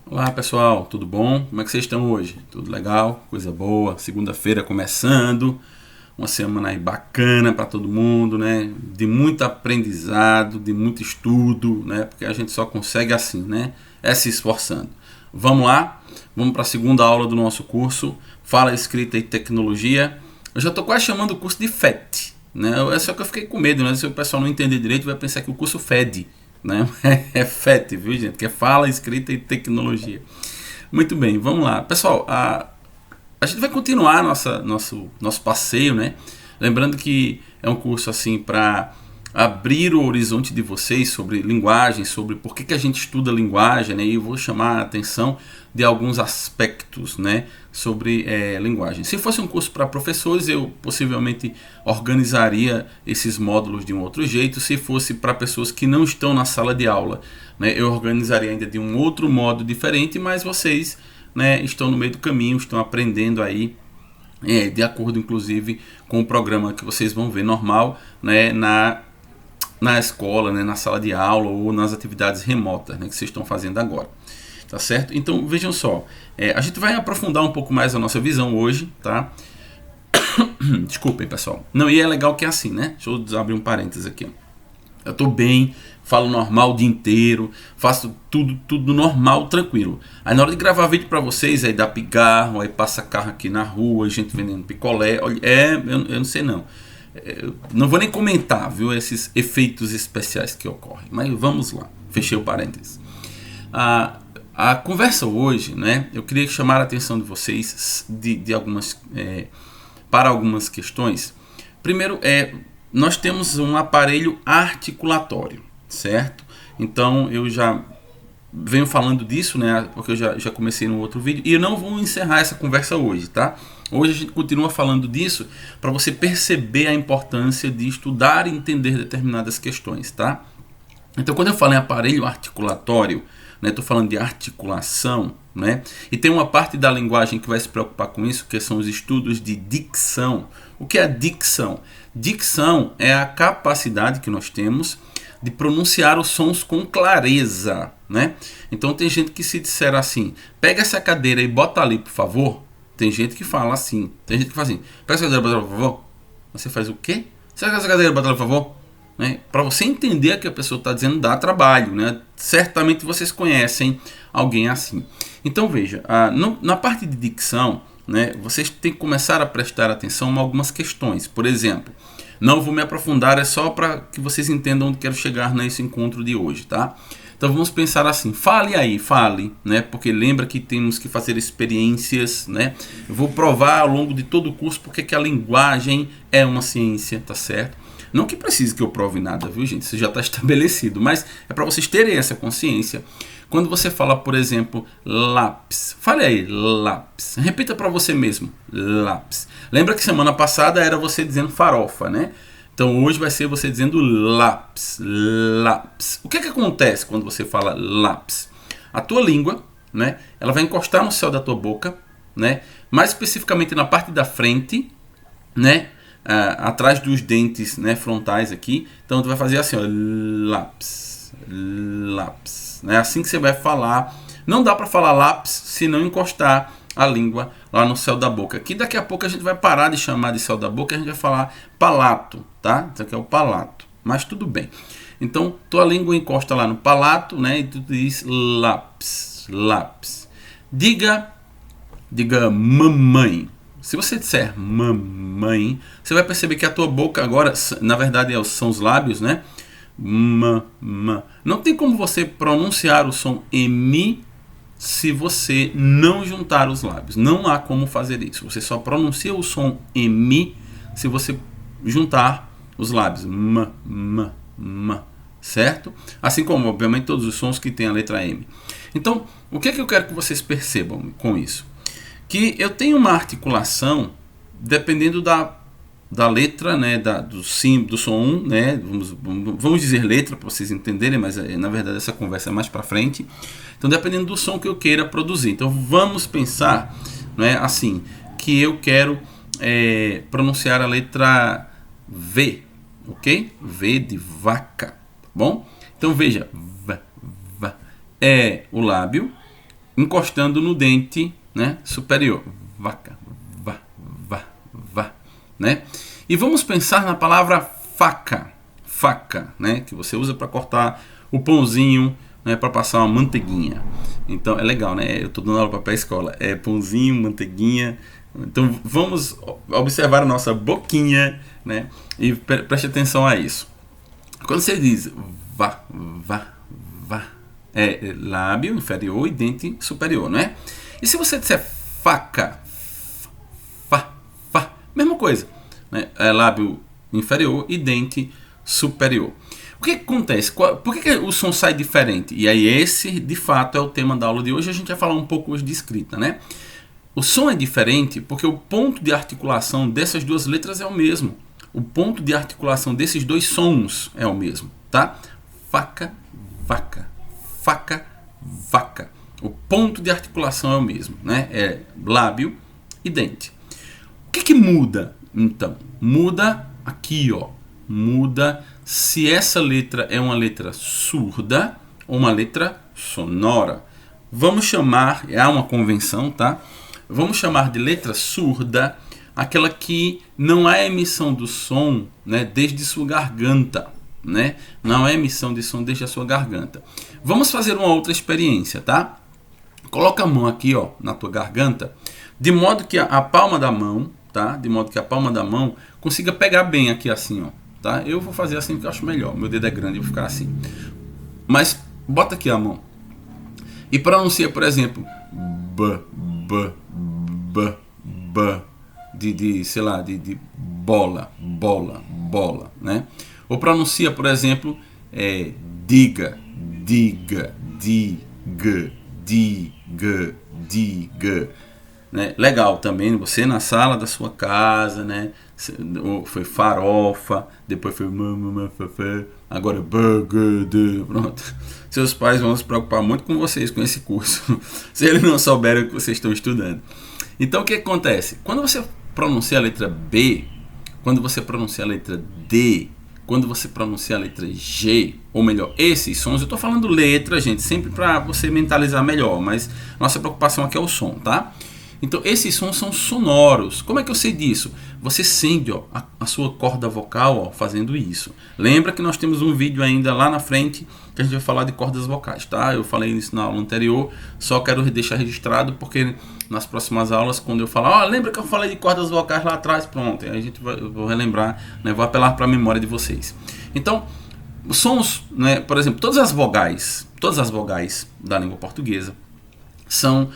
Olá pessoal, tudo bom? Como é que vocês estão hoje? Tudo legal? Coisa boa? Segunda-feira começando, uma semana aí bacana para todo mundo, né? De muito aprendizado, de muito estudo, né? Porque a gente só consegue assim, né? É se esforçando. Vamos lá? Vamos para a segunda aula do nosso curso, Fala, Escrita e Tecnologia. Eu já estou quase chamando o curso de FET, né? É só que eu fiquei com medo, né? Se o pessoal não entender direito, vai pensar que o curso fede, né? É FET, viu, gente? Que é Fala, Escrita e Tecnologia. Muito bem, vamos lá. Pessoal, a gente vai continuar nosso passeio, né? Lembrando que é um curso assim para abrir o horizonte de vocês sobre linguagem, sobre por que a gente estuda linguagem, né? E eu vou chamar a atenção de alguns aspectos, né, sobre linguagem. Se fosse um curso para professores, eu possivelmente organizaria esses módulos de um outro jeito. Se fosse para pessoas que não estão na sala de aula, né, eu organizaria ainda de um outro modo diferente, mas vocês, né, estão no meio do caminho, estão aprendendo aí de acordo inclusive com o programa que vocês vão ver normal, né, na escola, né, na sala de aula ou nas atividades remotas, né, que vocês estão fazendo agora. Tá certo? Então vejam só, a gente vai aprofundar um pouco mais a nossa visão hoje, tá? Desculpem, pessoal. Não, e é legal que é assim, né? Deixa eu abrir um parênteses aqui. Eu tô bem, falo normal o dia inteiro, faço tudo normal, tranquilo. Aí na hora de gravar vídeo pra vocês, aí dá pigarro, aí passa carro aqui na rua, gente vendendo picolé. Olha, eu não sei não. Eu não vou nem comentar, viu, esses efeitos especiais que ocorrem. Mas vamos lá, fechei o parênteses. A conversa hoje, né, eu queria chamar a atenção de vocês para algumas questões. Primeiro, nós temos um aparelho articulatório, certo? Então eu já venho falando disso, né, porque eu já comecei no outro vídeo, e eu não vou encerrar essa conversa hoje, tá? Hoje a gente continua falando disso para você perceber a importância de estudar e entender determinadas questões, tá? Então, quando eu falo em aparelho articulatório, estou falando de articulação, né? E tem uma parte da linguagem que vai se preocupar com isso, que são os estudos de dicção. O que é a dicção? Dicção é a capacidade que nós temos de pronunciar os sons com clareza, né? Então tem gente que se disser assim, pega essa cadeira e bota ali, por favor. Tem gente que fala assim, tem gente que fala assim, pega essa cadeira e bota ali, por favor. Você faz o quê? Pega essa cadeira e bota ali, por favor. Né? Para você entender o que a pessoa está dizendo, dá trabalho, né? Certamente vocês conhecem alguém assim. Então veja, na parte de dicção, né, vocês têm que começar a prestar atenção em algumas questões. Por exemplo, não vou me aprofundar, é só para que vocês entendam onde quero chegar nesse encontro de hoje, tá? Então vamos pensar assim, fale aí, fale, né? Porque lembra que temos que fazer experiências, né? Eu vou provar ao longo de todo o curso porque que a linguagem é uma ciência, tá certo? Não que precise que eu prove nada, viu, gente? Isso já está estabelecido, mas é para vocês terem essa consciência. Quando você fala, por exemplo, lápis, fale aí, lápis. Repita para você mesmo, lápis. Lembra que semana passada era você dizendo farofa, né? Então hoje vai ser você dizendo lápis, lápis. O que acontece quando você fala lápis? A tua língua, né? Ela vai encostar no céu da tua boca, né? Mais especificamente na parte da frente, né? Atrás dos dentes, né, frontais aqui. Então tu vai fazer assim, ó, lápis, lápis, né? Assim que você vai falar. Não dá para falar lápis se não encostar a língua lá no céu da boca. Aqui daqui a pouco a gente vai parar de chamar de céu da boca, a gente vai falar palato, tá? Isso aqui é o palato, mas tudo bem. Então tua língua encosta lá no palato, né? E tu diz lápis, lápis. Diga mamãe. Se você disser mamãe, você vai perceber que a tua boca agora, na verdade, são os lábios, né? Não tem como você pronunciar o som M se você não juntar os lábios. Não há como fazer isso. Você só pronuncia o som M se você juntar os lábios. Certo? Assim como, obviamente, todos os sons que tem a letra M. Então, o que eu quero que vocês percebam com isso? Que eu tenho uma articulação dependendo da letra, né, do som 1, né, vamos dizer letra para vocês entenderem, mas na verdade essa conversa é mais para frente. Então dependendo do som que eu queira produzir. Então vamos pensar, né, assim, que eu quero pronunciar a letra V, ok? V de vaca, tá bom? Então veja, v é o lábio, encostando no dente, né, superior. Vaca, vá, né? E vamos pensar na palavra faca, né, que você usa para cortar o pãozinho, né, para passar uma manteiguinha. Então é legal, né? Eu estou dando aula para pré-escola. É pãozinho, manteiguinha. Então vamos observar a nossa boquinha, né? E preste atenção a isso. Quando você diz vá, é lábio inferior e dente superior, não é? E se você disser faca, fá, mesma coisa, né? É lábio inferior e dente superior. O que acontece? Por que o som sai diferente? E aí esse, de fato, é o tema da aula de hoje. A gente vai falar um pouco hoje de escrita, né? O som é diferente porque o ponto de articulação dessas duas letras é o mesmo. O ponto de articulação desses dois sons é o mesmo, tá? Faca, vaca, faca, vaca. O ponto de articulação é o mesmo, né? É lábio e dente. O que muda, então? Muda aqui, ó. Muda se essa letra é uma letra surda ou uma letra sonora. Vamos chamar, há uma convenção, tá? Vamos chamar de letra surda aquela que não há emissão do som, né, desde sua garganta, né? Não há emissão de som desde a sua garganta. Vamos fazer uma outra experiência, tá? Coloca a mão aqui, ó, na tua garganta, de modo que a palma da mão, tá? De modo que a palma da mão consiga pegar bem aqui assim, ó, tá? Eu vou fazer assim porque eu acho melhor. Meu dedo é grande, eu vou ficar assim. Mas bota aqui a mão e pronuncia, por exemplo, b, sei lá, de bola, né? Ou pronuncia, por exemplo, diga, né? Legal também, você na sala da sua casa, né? Foi farofa, depois foi agora burger, pronto. Seus pais vão se preocupar muito com vocês com esse curso, se eles não souberem o que vocês estão estudando. Então o que acontece? Quando você pronuncia a letra B, quando você pronuncia a letra D, quando você pronuncia a letra G, ou melhor, esses sons, eu estou falando letra, gente, sempre para você mentalizar melhor, mas nossa preocupação aqui é o som, tá? Então esses sons são sonoros. Como é que eu sei disso? Você sente, ó, a sua corda vocal, ó, fazendo isso. Lembra que nós temos um vídeo ainda lá na frente que a gente vai falar de cordas vocais, tá? Eu falei isso na aula anterior, só quero deixar registrado porque nas próximas aulas, quando eu falar, lembra que eu falei de cordas vocais lá atrás? Pronto, aí eu vou relembrar, né? Vou apelar para a memória de vocês. Então, os sons, né? Por exemplo, todas as vogais da língua portuguesa são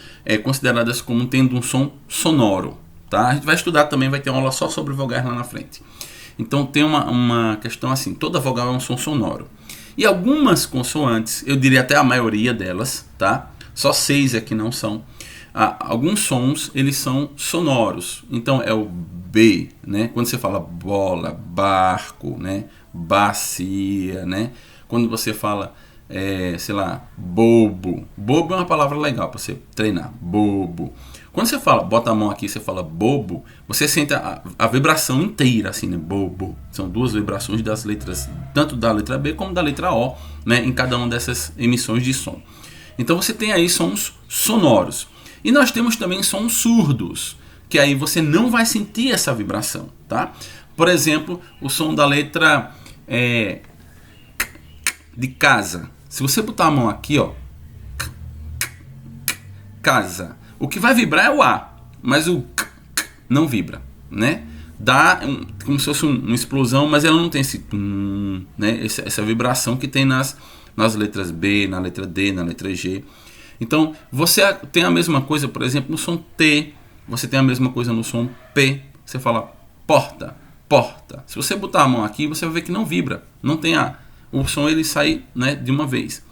consideradas como tendo um som sonoro, tá? A gente vai estudar também, vai ter uma aula só sobre vogais lá na frente. Então tem uma questão assim, toda vogal é um som sonoro. E algumas consoantes, eu diria até a maioria delas, tá? Só 6 é que não são. Alguns sons, eles são sonoros. Então é o B, né? Quando você fala bola, barco, né? Bacia, né? Quando você fala sei lá, bobo. Bobo é uma palavra legal para você treinar. Bobo. Quando você fala, bota a mão aqui e você fala bobo, você sente a vibração inteira, assim, né? Bobo. São duas vibrações das letras, tanto da letra B como da letra O, né? Em cada uma dessas emissões de som. Então você tem aí sons sonoros. E nós temos também sons surdos, que aí você não vai sentir essa vibração, tá? Por exemplo, o som da letra de casa. Se você botar a mão aqui, ó, casa, o que vai vibrar é o A, mas o não vibra, né? Dá como se fosse uma explosão, mas ela não tem esse né? Essa vibração que tem nas letras B, na letra D, na letra G. Então você tem a mesma coisa, por exemplo, no som T, você tem a mesma coisa no som P. Você fala porta, porta. Se você botar a mão aqui, você vai ver que não vibra, não tem A. O som ele sai, né, de uma vez.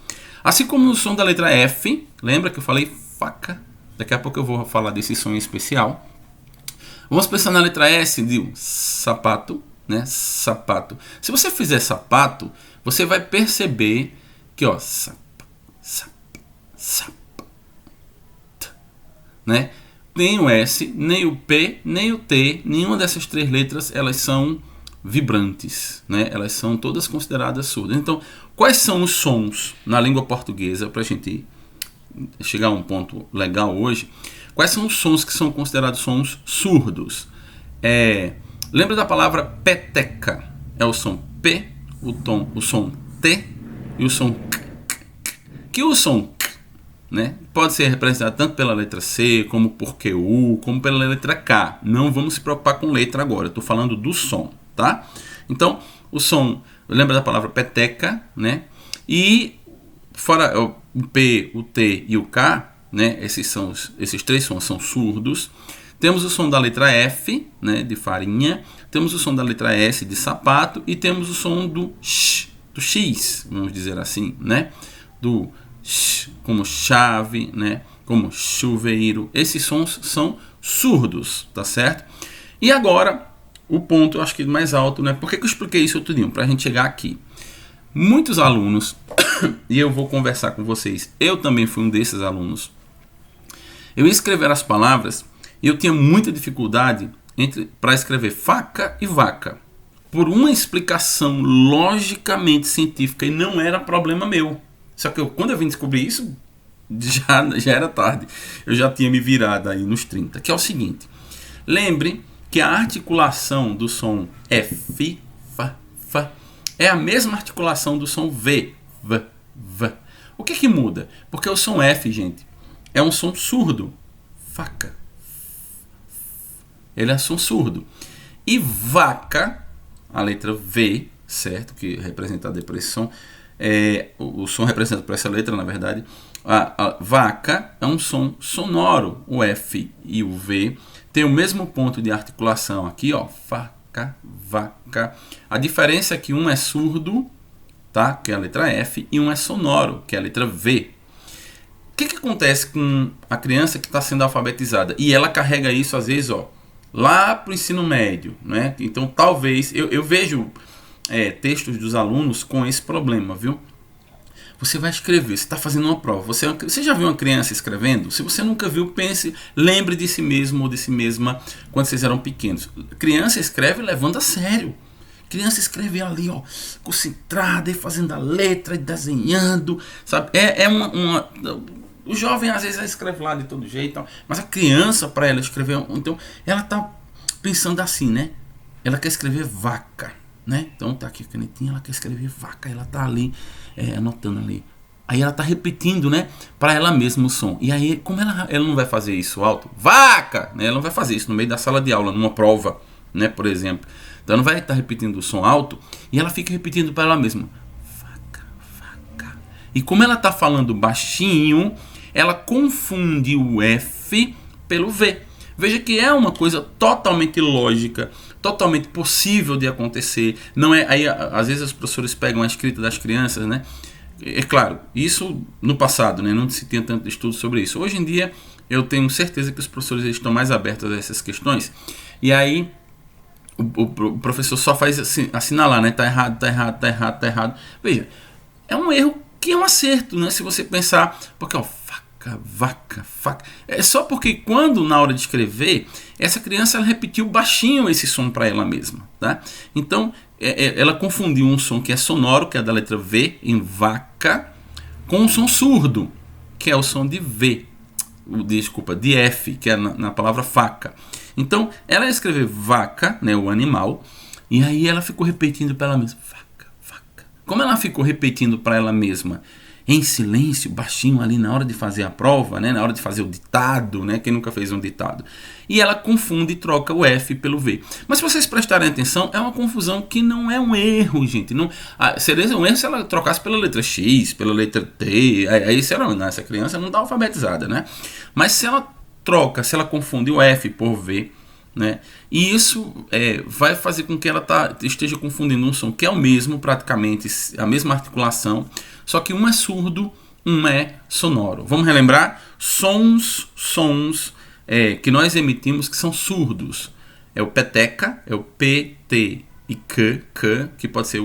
Assim como no som da letra F, lembra que eu falei faca? Daqui a pouco eu vou falar desse som especial. Vamos pensar na letra S de sapato, né? Sapato. Se você fizer sapato, você vai perceber que, ó, né? Nem o S, nem o P, nem o T, nenhuma dessas 3 letras, elas são vibrantes, né? Elas são todas consideradas surdas. Então, quais são os sons na língua portuguesa para a gente chegar a um ponto legal hoje. Quais são os sons que são considerados sons surdos? Lembra da palavra peteca? É o som P, o som T e o som K. Que o som K, né, pode ser representado tanto pela letra C, como por QU, como pela letra K. Não vamos se preocupar com letra agora, eu estou falando do som, tá? Então, o som, lembra da palavra peteca, né? E fora o P, o T e o K, né, esses três sons são surdos. Temos o som da letra F, né, de farinha, temos o som da letra S, de sapato, e temos o som do X, vamos dizer assim, né, do X, como chave, né, como chuveiro. Esses sons são surdos, tá certo? E agora, o ponto, eu acho que mais alto, né, por que eu expliquei isso tudinho? Para a gente chegar aqui. Muitos alunos, e eu vou conversar com vocês, eu também fui um desses alunos, eu ia escrever as palavras e eu tinha muita dificuldade para escrever faca e vaca, por uma explicação logicamente científica, e não era problema meu. Só que quando eu vim descobrir isso, já era tarde. Eu já tinha me virado aí nos 30, que é o seguinte. Lembre que a articulação do som F, Fa, é a mesma articulação do som V, V. O que muda? Porque o som F, gente, é um som surdo. Faca. Ele é som surdo. E vaca, a letra V, certo? Que representa a depressão. O som representado por essa letra, na verdade. A vaca é um som sonoro. O F e o V tem o mesmo ponto de articulação aqui, ó. Faca, vaca. A diferença é que um é surdo, tá? Que é a letra F, e um é sonoro, que é a letra V. O que acontece com a criança que está sendo alfabetizada? E ela carrega isso, às vezes, ó, lá para o ensino médio, né? Então, talvez, eu vejo textos dos alunos com esse problema, viu? Você vai escrever, você está fazendo uma prova, você já viu uma criança escrevendo? Se você nunca viu, pense, lembre de si mesmo ou de si mesma quando vocês eram pequenos. Criança escreve levando a sério. Criança escreve ali, ó, concentrada, e fazendo a letra, e desenhando, sabe? O jovem às vezes escreve lá de todo jeito, mas a criança, para ela escrever, então ela tá pensando assim, né? Ela quer escrever vaca, né? Então tá aqui a canetinha, ela quer escrever vaca, ela tá ali anotando ali. Aí ela tá repetindo, né, para ela mesma o som. E aí, como ela não vai fazer isso alto, vaca, né? Ela não vai fazer isso no meio da sala de aula, numa prova, né, por exemplo. Então ela não vai estar repetindo o som alto, e ela fica repetindo para ela mesma, vaca, vaca. E como ela tá falando baixinho, ela confunde o F pelo V. Veja que é uma coisa totalmente lógica, totalmente possível de acontecer. Não é aí, às vezes os professores pegam a escrita das crianças, né? É claro, isso no passado, né? Não se tinha tanto estudo sobre isso. Hoje em dia, eu tenho certeza que os professores estão mais abertos a essas questões. E aí o professor só faz assinalar, né? Tá errado, tá errado, tá errado, tá errado. Veja, é um erro que é um acerto, né? Se você pensar, porque ó, vaca, faca. É só porque quando na hora de escrever, essa criança ela repetiu baixinho esse som para ela mesma, tá? Então ela confundiu um som que é sonoro, que é da letra V em vaca, com um som surdo, que é o som de V, de F, que é na palavra faca. Então ela ia escrever vaca, né, o animal, e aí ela ficou repetindo para ela mesma, vaca, vaca. Como ela ficou repetindo para ela mesma em silêncio, baixinho ali na hora de fazer a prova, né, na hora de fazer o ditado, né, quem nunca fez um ditado, e ela confunde e troca o F pelo V. Mas se vocês prestarem atenção, é uma confusão que não é um erro, gente. Não, seria um erro se ela trocasse pela letra X, pela letra T, aí essa criança não está alfabetizada, né? Mas se ela troca, se ela confunde o F por V, né, e isso vai fazer com que ela esteja confundindo um som que é o mesmo, praticamente a mesma articulação, só que um é surdo, um é sonoro. Vamos relembrar? Sons que nós emitimos que são surdos. É o peteca, é o P, T e K, que pode ser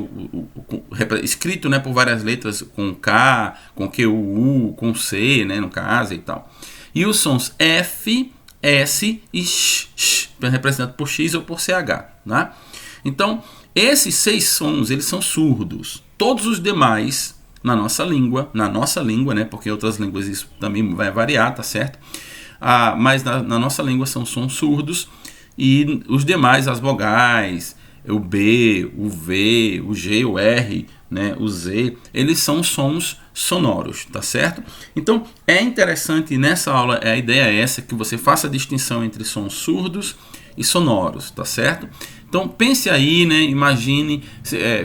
escrito, né, por várias letras, com K, com QU, com C, né, no caso e tal. E os sons F, S e X, representado por X ou por CH. Né? Então, esses 6 sons, eles são surdos. Todos os demais, na nossa língua, né? Porque em outras línguas isso também vai variar, tá certo? Mas na nossa língua são sons surdos, e os demais, as vogais, o B, o V, o G, o R, né, o Z, eles são sons sonoros, tá certo? Então é interessante nessa aula, a ideia é essa, que você faça a distinção entre sons surdos e sonoros, tá certo? Então pense aí, né, imagine,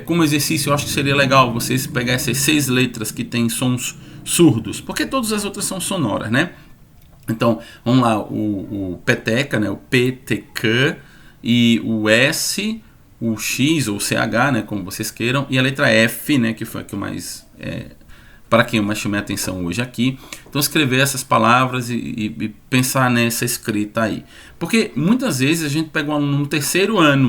como exercício eu acho que seria legal vocês pegar essas 6 letras que têm sons surdos, porque todas as outras são sonoras, né? Então, vamos lá, o peteca, né, o PTK, e o S, o X ou o CH, né, como vocês queiram, e a letra F, né, que foi a que eu mais, para quem eu mais chamei a atenção hoje aqui. Então, escrever essas palavras e pensar nessa escrita aí. Porque muitas vezes a gente pega um aluno no terceiro ano,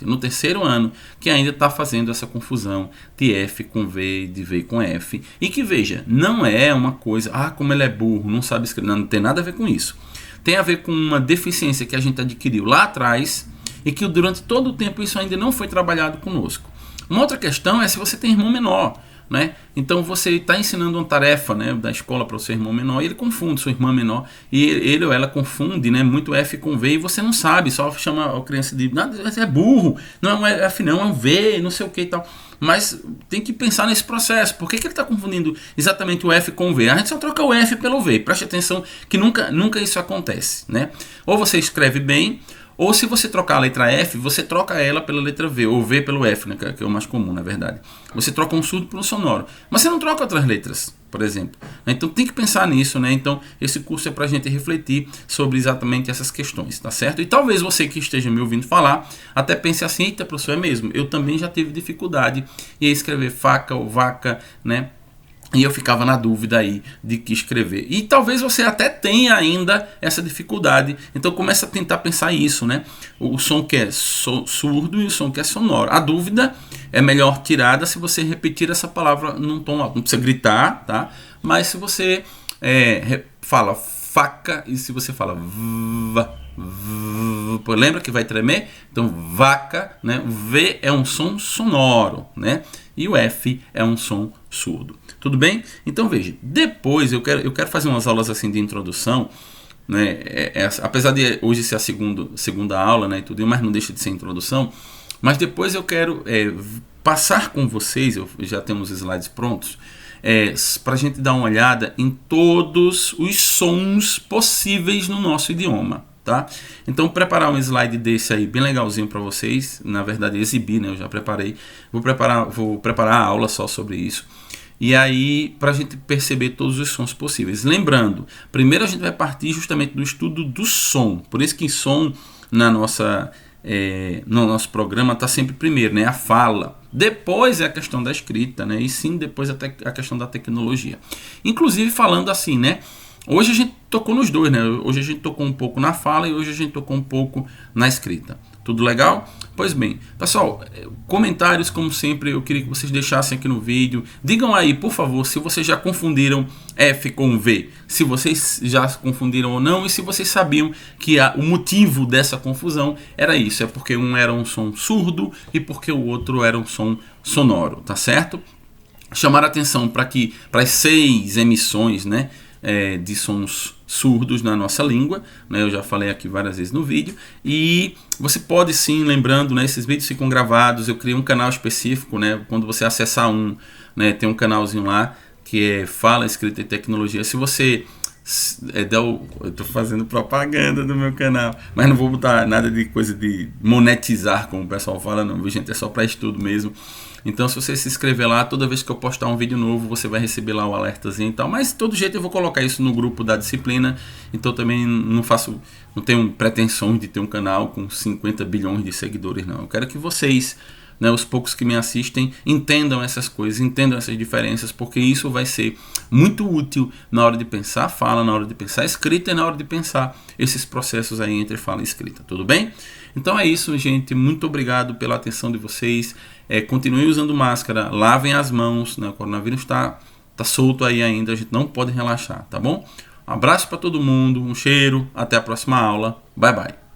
no terceiro ano, que ainda está fazendo essa confusão de F com V, de V com F. E que, veja, não é uma coisa, como ele é burro, não sabe escrever, não tem nada a ver com isso. Tem a ver com uma deficiência que a gente adquiriu lá atrás e que durante todo o tempo isso ainda não foi trabalhado conosco. Uma outra questão é se você tem irmão menor, né? Então você está ensinando uma tarefa, né, da escola para o seu irmão menor, e ele confunde, sua irmã menor, e ele ou ela confunde, né, muito F com V, e você não sabe, só chama a criança de é burro, não é um F não, é um V, não sei o que e tal. Mas tem que pensar nesse processo. Por que ele está confundindo exatamente o F com o V? A gente só troca o F pelo V. Preste atenção que nunca isso acontece, né? Ou você escreve bem, ou se você trocar a letra F, você troca ela pela letra V, ou V pelo F, né, que é o mais comum, na verdade. Você troca um surdo por um sonoro. Mas você não troca outras letras, por exemplo. Então tem que pensar nisso, né? Então esse curso é para a gente refletir sobre exatamente essas questões, tá certo? E talvez você que esteja me ouvindo falar, até pense assim, eita, professor, é mesmo, eu também já tive dificuldade em escrever faca ou vaca, né? E eu ficava na dúvida aí de que escrever. E talvez você até tenha ainda essa dificuldade. Então começa a tentar pensar isso, né? O som que é surdo e o som que é sonoro. A dúvida é melhor tirada se você repetir essa palavra num tom alto. Não precisa gritar, tá? Mas se você fala faca e se você fala lembra que vai tremer? Então vaca, né? O V é um som sonoro, né? E o F é um som surdo. Tudo bem? Então veja, depois eu quero fazer umas aulas assim de introdução, né? Apesar de hoje ser a segunda aula, né, e tudo, mas não deixa de ser introdução. Mas depois eu quero passar com vocês, eu já temos os slides prontos, para a gente dar uma olhada em todos os sons possíveis no nosso idioma. Tá? Então preparar um slide desse aí bem legalzinho para vocês, na verdade exibir, né? Eu já preparei, vou preparar a aula só sobre isso, e aí para a gente perceber todos os sons possíveis. Lembrando, primeiro a gente vai partir justamente do estudo do som, por isso que som no nosso programa está sempre primeiro, né? A fala, depois é a questão da escrita, né? E sim, depois a questão da tecnologia, inclusive falando assim, né? Hoje a gente tocou nos dois, né? Hoje a gente tocou um pouco na fala e hoje a gente tocou um pouco na escrita. Tudo legal? Pois bem, pessoal, comentários como sempre eu queria que vocês deixassem aqui no vídeo. Digam aí, por favor, se vocês já confundiram F com V. Se vocês já confundiram ou não e se vocês sabiam que o motivo dessa confusão era isso. É porque um era um som surdo e porque o outro era um som sonoro, tá certo? Chamar a atenção para as 6 emissões, né? De sons surdos na nossa língua, né? Eu já falei aqui várias vezes no vídeo, e você pode sim, lembrando, né, esses vídeos ficam gravados, eu criei um canal específico, né, quando você acessar né, tem um canalzinho lá que é Fala, Escrita e Tecnologia. Se você eu estou fazendo propaganda do meu canal, mas não vou botar nada de coisa de monetizar, como o pessoal fala, não, viu, gente? É só para estudo mesmo. Então, se você se inscrever lá, toda vez que eu postar um vídeo novo, você vai receber lá o alertazinho e tal. Mas, de todo jeito, eu vou colocar isso no grupo da disciplina. Então, também não tenho pretensões de ter um canal com 50 bilhões de seguidores, não. Eu quero que vocês, né, os poucos que me assistem, entendam essas coisas, entendam essas diferenças, porque isso vai ser muito útil na hora de pensar fala, na hora de pensar escrita e na hora de pensar esses processos aí entre fala e escrita. Tudo bem? Então é isso, gente. Muito obrigado pela atenção de vocês. Continuem usando máscara, lavem as mãos, né? O coronavírus está solto aí ainda, a gente não pode relaxar, tá bom? Um abraço para todo mundo, um cheiro, até a próxima aula. Bye, bye.